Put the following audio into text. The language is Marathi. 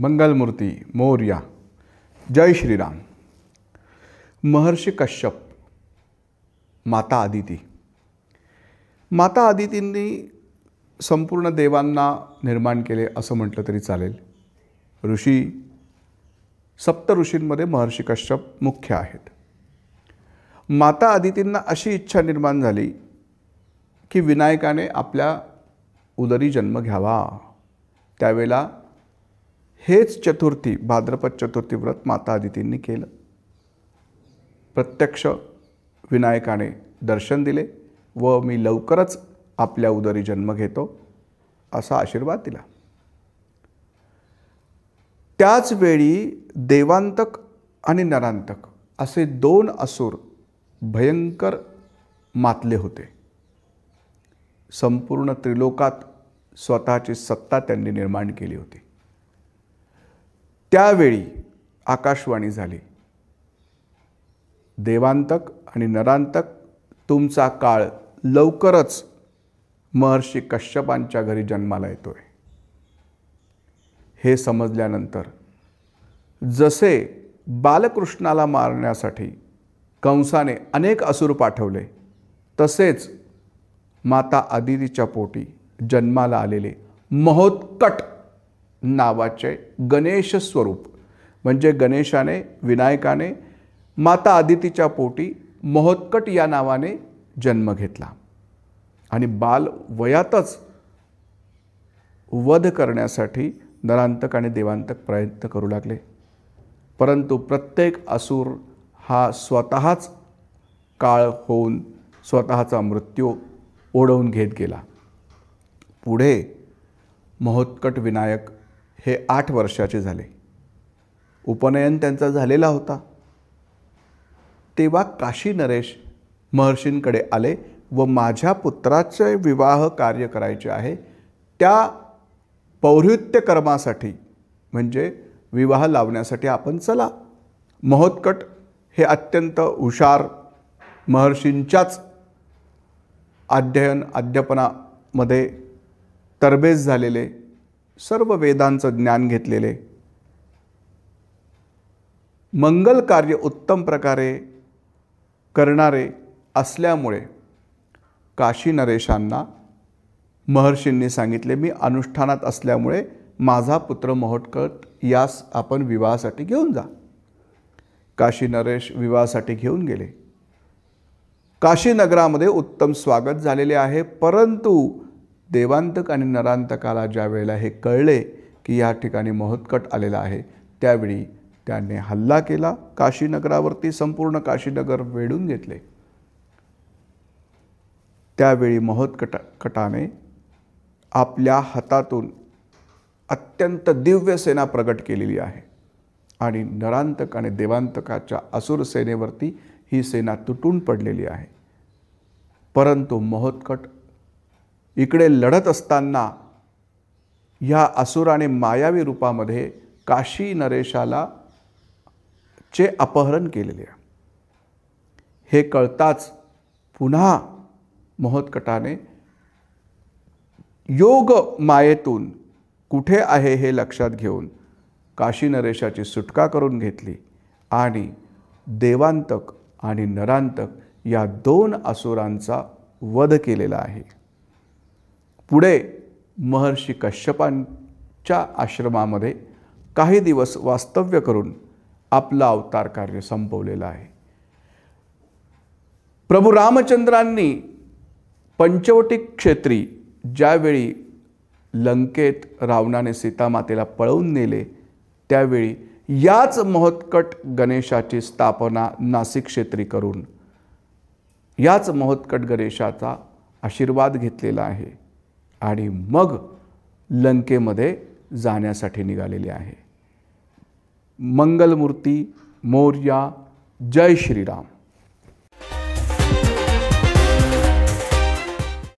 मंगलमूर्ती मोरया. जय श्रीराम. महर्षी कश्यप, माता आदिती. माता आदितींनी संपूर्ण देवांना निर्माण केले असं म्हटलं तरी चालेल. ऋषी, सप्त ऋषींमध्ये महर्षी कश्यप मुख्य आहेत. माता आदितींना अशी इच्छा निर्माण झाली की विनायकाने आपल्या उदरी जन्म घ्यावा. त्यावेळेला हेच चतुर्थी, भाद्रपद चतुर्थी व्रत माता आदितींनी केलं. प्रत्यक्ष विनायकाने दर्शन दिले व मी लवकरच आपल्या उदरी जन्म घेतो असा आशीर्वाद दिला. त्याच वेळी देवांतक आणि नरांतक असे दोन असुर भयंकर मातले होते. संपूर्ण त्रिलोकात स्वतःची सत्ता त्यांनी निर्माण केली होती. त्यावेळी आकाशवाणी झाली, देवांतक आणि नरांतक, तुमचा काळ लवकरच महर्षी कश्यपांच्या घरी जन्माला येतोय. हे समजल्यानंतर जसे बालकृष्णाला मारण्यासाठी कंसाने अनेक असुर पाठवले, तसेच माता आदितीच्या पोटी जन्माला आलेले महोत्कट नावाचे गणेश स्वरूप, म्हणजे गणेशाने, विनायकाने माता आदितीच्या पोटी महोत्कट या नावाने जन्म घेतला आणि बाल वयातच वध करण्यासाठी नरांतक आणि देवांतक प्रयत्न करू लागले. परंतु प्रत्येक असुर हा स्वतःच काळ होऊन स्वतःचा मृत्यू ओढवून घेत गेला. पुढे महोत्कट विनायक हे 8 वर्षाचे झाले. उपनयन त्यांचा झालेला होता. तेव्हा काशी नरेश महर्षींकडे आले व माझ्या पुत्राचे विवाह कार्य करायचे आहे, त्या पौरोहित्य कर्मासाठी म्हणजे विवाह लावण्यासाठी आपण चला. महोत्कट हे अत्यंत हुशार, महर्षींच्याच अध्यापनामध्ये तरबेज झालेले, सर्व वेदांचं ज्ञान घेतलेले, मंगल कार्य उत्तम प्रकारे करणारे असल्यामुळे काशी नरेशांना महर्षींनी सांगितले, मी अनुष्ठानात असल्यामुळे माझा पुत्र महोत्कट यास आपण विवाहासाठी घेऊन जा. काशी नरेश विवाहासाठी घेऊन गेले. काशी नगरामध्ये उत्तम स्वागत झालेले आहे. परंतु देवांतक आणि नरांतकाला ज्या वेळेला हे कळले की या ठिकाणी महोत्कट आलेला आहे, त्यावेळी त्याने हल्ला केला काशीनगरावरती. संपूर्ण काशीनगर वेढून घेतले. त्यावेळी महोत्कटाने आपल्या हातातून अत्यंत दिव्य सेना प्रगट केलेली आहे आणि नरांतक आणि देवांतकाच्या असुर सेनेवरती ही सेना तुटून पडलेली आहे. परंतु महोत्कट इकडे लढत असताना ह्या असुराने मायावी रूपामध्ये काशी नरेशाला चे अपहरण केलेले आहे. हे कळताच पुन्हा महोत्कटाने योग मायेतून कुठे आहे हे लक्षात घेऊन काशी नरेशाची सुटका करून घेतली आणि देवांतक आणि नरांतक या 2 असुरांचा वध केलेला आहे. पुढे महर्षी कश्यपांच्या आश्रमामध्ये काही दिवस वास्तव्य करून आपला अवतार कार्य संपवलेलं आहे. प्रभू रामचंद्रांनी पंचवटी क्षेत्री ज्यावेळी लंकेत रावणाने सीतामातेला पळवून नेले, त्यावेळी याच महोत्कट गणेशाची स्थापना नाशिक क्षेत्री करून याच महोत्कट गणेशाचा आशीर्वाद घेतलेला आहे आणि मग लंकेमध्ये जाण्यासाठी निघालेले आहे. मंगलमूर्ती मोरया. जय श्रीराम.